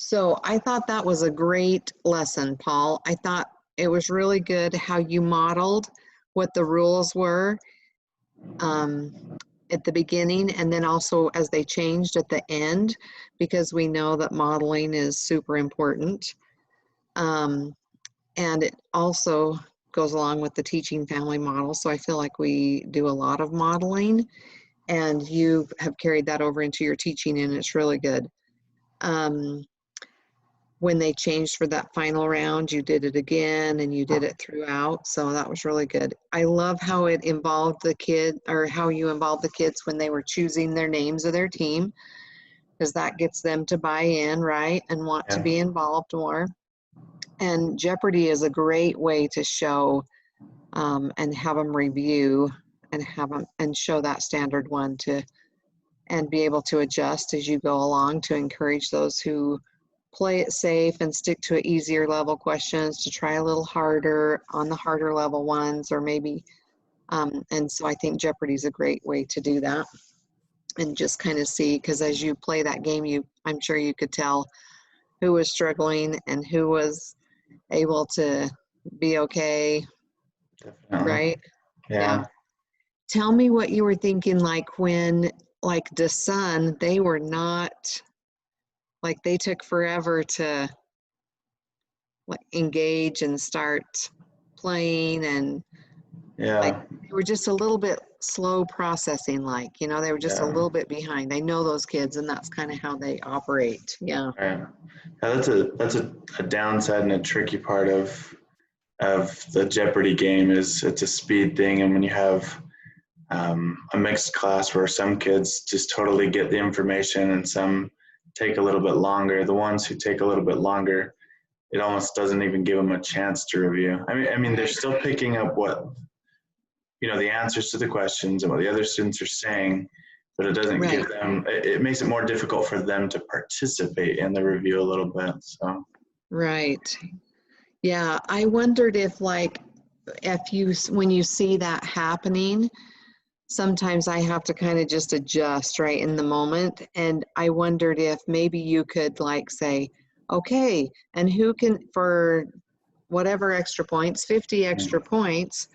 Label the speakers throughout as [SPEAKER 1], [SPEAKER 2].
[SPEAKER 1] So I thought that was a great lesson, Paul. I thought it was really good how you modeled what the rules were at the beginning, and then also as they changed at the end, because we know that modeling is super important. And it also goes along with the teaching family model. So I feel like we do a lot of modeling, and you have carried that over into your teaching, and it's really good. When they changed for that final round, you did it again, and you did it throughout. So that was really good. I love how it involved the kid, or how you involved the kids when they were choosing their names of their team, because that gets them to buy in, right, and want to be involved more. And Jeopardy is a great way to show and have them review and have them and show that standard one and be able to adjust as you go along, to encourage those who play it safe and stick to easier level questions to try a little harder on the harder level ones, or maybe, and so I think Jeopardy is a great way to do that, and just kind of see, because as you play that game, I'm sure you could tell who was struggling and who was able to be okay.
[SPEAKER 2] Definitely.
[SPEAKER 1] Right?
[SPEAKER 2] Yeah.
[SPEAKER 1] Tell me what you were thinking, like when, like the Sun, they were not, like they took forever to like engage and start playing, and like they were just a little bit slow processing, like, you know, they were just a little bit behind. I know those kids, and that's kind of how they operate. Yeah.
[SPEAKER 2] Right. Now that's a downside and a tricky part of the Jeopardy game is it's a speed thing, and when you have a mixed class where some kids just totally get the information and some take a little bit longer, the ones who take a little bit longer, it almost doesn't even give them a chance to review. I mean, they're still picking up what, you know, the answers to the questions and what the other students are saying, but it doesn't give them, it makes it more difficult for them to participate in the review a little bit, so.
[SPEAKER 1] Right. Yeah, I wondered if, like, when you see that happening, sometimes I have to kind of just adjust right in the moment. And I wondered if maybe you could like say, okay, and who can, for whatever extra points, 50 extra points,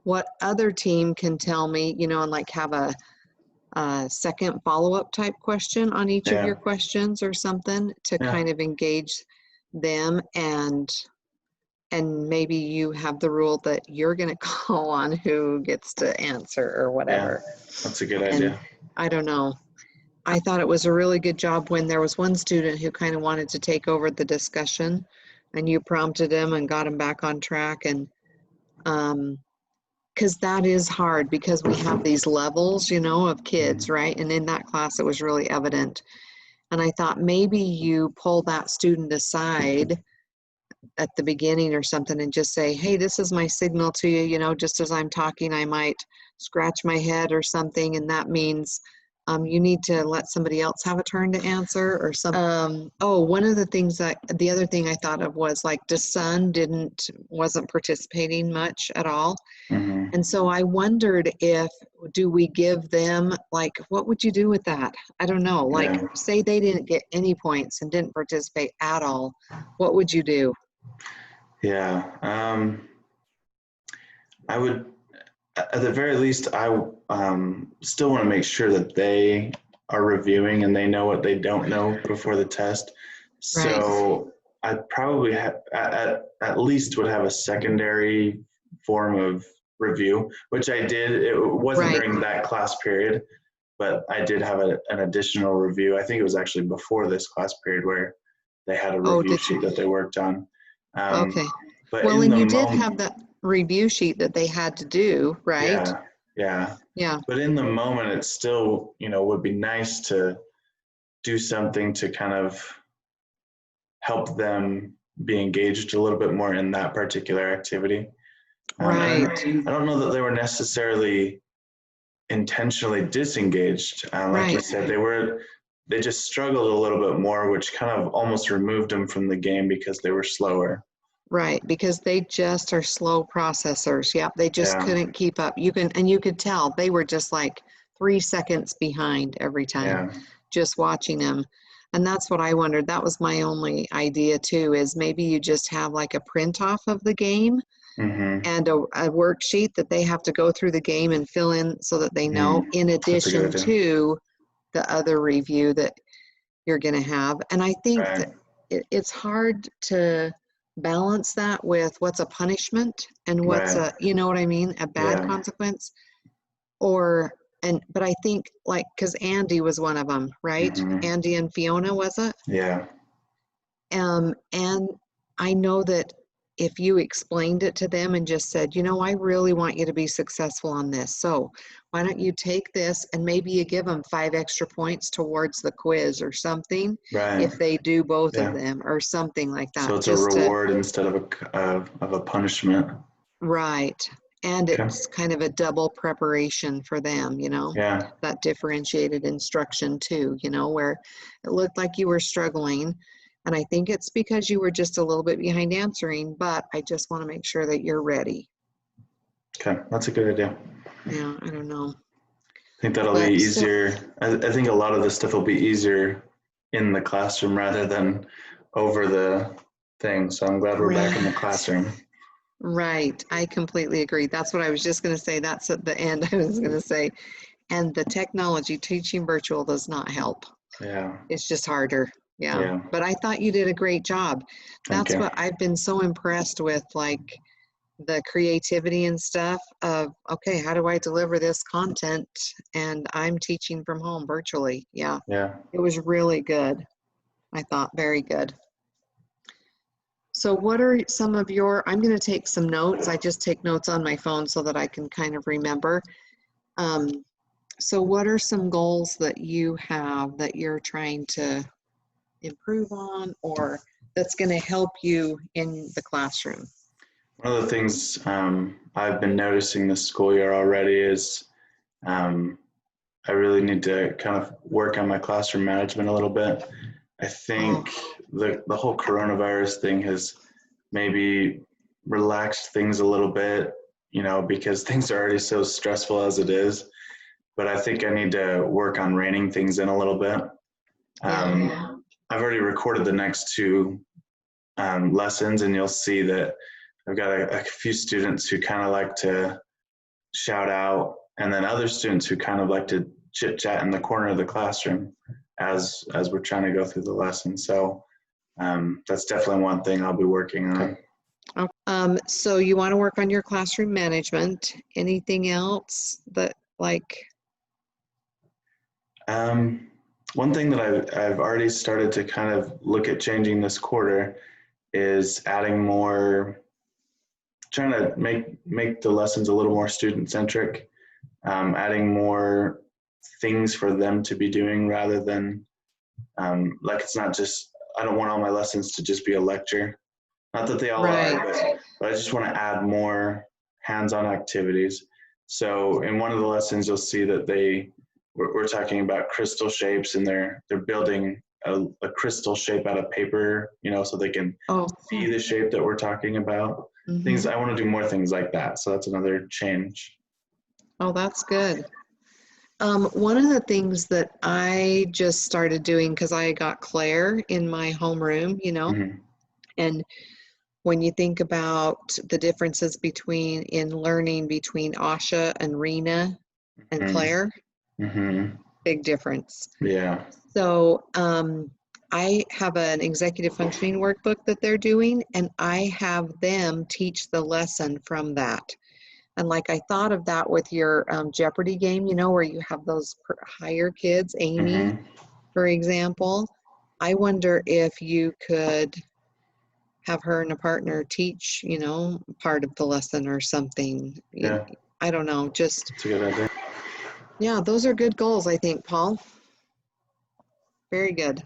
[SPEAKER 1] what other team can tell me, you know, and like have a second follow-up type question on each of your questions or something to kind of engage them, and maybe you have the rule that you're going to call on who gets to answer or whatever.
[SPEAKER 2] Yeah, that's a good idea.
[SPEAKER 1] I don't know. I thought it was a really good job when there was one student who kind of wanted to take over the discussion, and you prompted him and got him back on track. And because that is hard, because we have these levels, you know, of kids, right? And in that class, it was really evident. And I thought maybe you pull that student aside at the beginning or something and just say, hey, this is my signal to you, you know, just as I'm talking, I might scratch my head or something, and that means you need to let somebody else have a turn to answer or something. One of the things the other thing I thought of was like the Sun wasn't participating much at all.
[SPEAKER 2] Mm-hmm.
[SPEAKER 1] And so I wondered do we give them, like, what would you do with that? I don't know, like say they didn't get any points and didn't participate at all. What would you do?
[SPEAKER 2] Yeah, I would, at the very least, I still want to make sure that they are reviewing and they know what they don't know before the test. So I'd probably have, at least would have a secondary form of review, which I did. It wasn't during that class period, but I did have an additional review. I think it was actually before this class period where they had a review sheet that they worked on.
[SPEAKER 1] Okay.
[SPEAKER 2] But
[SPEAKER 1] well, and you did have that review sheet that they had to do, right?
[SPEAKER 2] Yeah.
[SPEAKER 1] Yeah.
[SPEAKER 2] But in the moment, it still, you know, would be nice to do something to kind of help them be engaged a little bit more in that particular activity.
[SPEAKER 1] Right.
[SPEAKER 2] I don't know that they were necessarily intentionally disengaged. Like you said, they just struggled a little bit more, which kind of almost removed them from the game because they were slower.
[SPEAKER 1] Right, because they just are slow processors. Yep, they just couldn't keep up. You could tell they were just like 3 seconds behind every time, just watching them. And that's what I wondered. That was my only idea too, is maybe you just have like a print off of the game
[SPEAKER 2] Mm-hmm.
[SPEAKER 1] and a worksheet that they have to go through the game and fill in so that they know, in
[SPEAKER 2] That's a
[SPEAKER 1] addition
[SPEAKER 2] good idea.
[SPEAKER 1] to the other review that you're going to have. And I think
[SPEAKER 2] Right.
[SPEAKER 1] that it's hard to balance that with what's a punishment and what's
[SPEAKER 2] Right.
[SPEAKER 1] a, you know what I mean, a bad
[SPEAKER 2] Yeah.
[SPEAKER 1] consequence. But I think like, because Andy was one of them, right?
[SPEAKER 2] Mm-hmm.
[SPEAKER 1] Andy and Fiona, was it?
[SPEAKER 2] Yeah.
[SPEAKER 1] And I know that if you explained it to them and just said, I really want you to be successful on this. So why don't you take this and maybe you give them 5 extra points towards the quiz or something
[SPEAKER 2] Right.
[SPEAKER 1] if they do both of
[SPEAKER 2] Yeah.
[SPEAKER 1] them or something like
[SPEAKER 2] So
[SPEAKER 1] that.
[SPEAKER 2] it's a
[SPEAKER 1] Just to,
[SPEAKER 2] reward instead of a punishment.
[SPEAKER 1] right. And
[SPEAKER 2] Okay.
[SPEAKER 1] it's kind of a double preparation for them,
[SPEAKER 2] Yeah.
[SPEAKER 1] that differentiated instruction too, where it looked like you were struggling. And I think it's because you were just a little bit behind answering, but I just want to make sure that you're ready.
[SPEAKER 2] Okay. That's a good idea.
[SPEAKER 1] Yeah, I don't know.
[SPEAKER 2] I think that'll be
[SPEAKER 1] But so,
[SPEAKER 2] easier. I think a lot of this stuff will be easier in the classroom rather than over the thing. So I'm glad we're back in the
[SPEAKER 1] right,
[SPEAKER 2] classroom.
[SPEAKER 1] right. I completely agree. That's what I was just going to say. That's at the end. I was going to say, and the technology teaching virtual does not help.
[SPEAKER 2] Yeah.
[SPEAKER 1] It's just harder. Yeah.
[SPEAKER 2] Yeah.
[SPEAKER 1] But I thought you did a great job.
[SPEAKER 2] Thank
[SPEAKER 1] That's
[SPEAKER 2] you.
[SPEAKER 1] what I've been so impressed with, like the creativity and stuff of, okay, how do I deliver this content? And I'm teaching from home virtually. Yeah.
[SPEAKER 2] Yeah.
[SPEAKER 1] It was really good. I thought very good. So what are some of I'm going to take some notes. I just take notes on my phone so that I can kind of remember. Um, so what are some goals that you have that you're trying to improve on or that's going to help you in the classroom?
[SPEAKER 2] One of the things I've been noticing this school year already is um, I really need to kind of work on my classroom management a little bit. I
[SPEAKER 1] Oh,
[SPEAKER 2] think the whole coronavirus thing has maybe relaxed things a little bit, because things are already so stressful as it is. But I think I need to work on reining things in a little bit.
[SPEAKER 1] yeah.
[SPEAKER 2] I've already recorded the next 2 lessons, and you'll see that I've got a few students who kind of like to shout out, and then other students who kind of like to chit chat in the corner of the classroom as we're trying to go through the lesson. So that's definitely one thing I'll be working on.
[SPEAKER 1] So you want to work on your classroom management. Anything else that
[SPEAKER 2] Um, one thing that I've already started to kind of look at changing this quarter is adding more, trying to make the lessons a little more student centric, adding more things for them to be doing rather than like it's not just, I don't want all my lessons to just be a lecture. Not that they all are,
[SPEAKER 1] right?
[SPEAKER 2] but I just want to add more hands-on activities. So in one of the lessons, you'll see that we're talking about crystal shapes, and they're building a crystal shape out of paper, so they can
[SPEAKER 1] Oh,
[SPEAKER 2] see the shape that we're talking about. Things, I want to do more things like that. So that's another change.
[SPEAKER 1] oh, that's good. One of the things that I just started doing, because I got Claire in my homeroom,
[SPEAKER 2] Mm-hmm.
[SPEAKER 1] and when you think about the differences in learning between Asha and Rena and Claire,
[SPEAKER 2] Mm-hmm.
[SPEAKER 1] big difference.
[SPEAKER 2] Yeah.
[SPEAKER 1] So I have an executive functioning workbook that they're doing, and I have them teach the lesson from that. And like I thought of that with your Jeopardy game, where you have those higher kids, Amy,
[SPEAKER 2] Mm-hmm.
[SPEAKER 1] for example. I wonder if you could have her and a partner teach, part of the lesson or something.
[SPEAKER 2] Yeah.
[SPEAKER 1] I don't know, just,
[SPEAKER 2] That's a good idea.
[SPEAKER 1] yeah, those are good goals, I think, Paul. Very good.